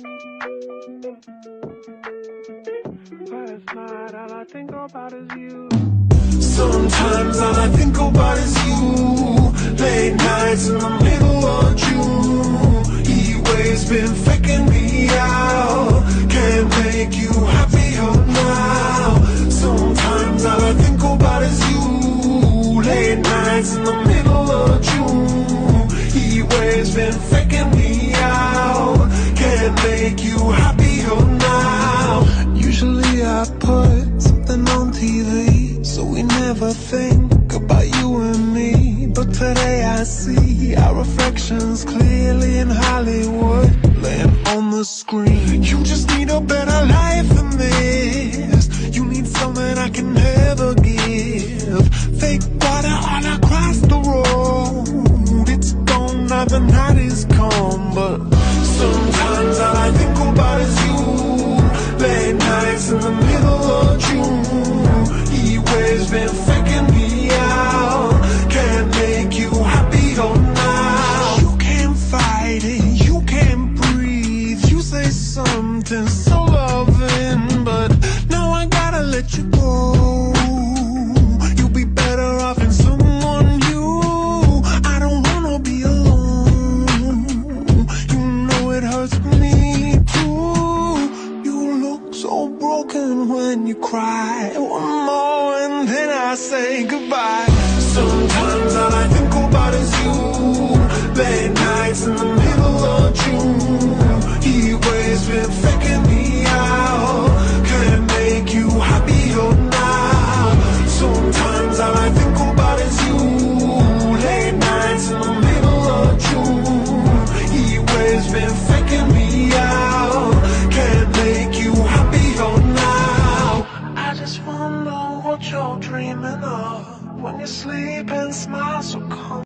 Last night all I think about is you. Sometimes all I think about is you. Late nights in the middle of June. Heat waves been faking me out. Can't make you happier now. Sometimes all I think about is you. Late nights in the middle of June. Heat waves been faking me out. Can't make you happier now. Usually I put something on TV, so we never think about you and me. But today I see our reflections clearly in Hollywood, laying on the screen. You just need a better life than this. You need something I can never give. Fake water all across the road. It's gone now, the night is come. But sometimes all I think about is you. Late nights in the middle of June. Heat waves been faking me out. Can't make you happier now. You can't fight it, you can't breathe. You say something so loving, but now I gotta let you go. You'll be better off in someone new. I don't wanna be alone. You know it hurts me too. You look so broken when you cry. One more and then I say goodbye. Sometimes all I think about is you. Late nights in the middle of June. Heat waves been faking me out. Can't make you happier now. Sometimes all I think about is you. Late nights in the middle of June. Heat waves been faking me out. Can't make you happier now. I just wonder what you're dreaming of when you sleep and smile so calm.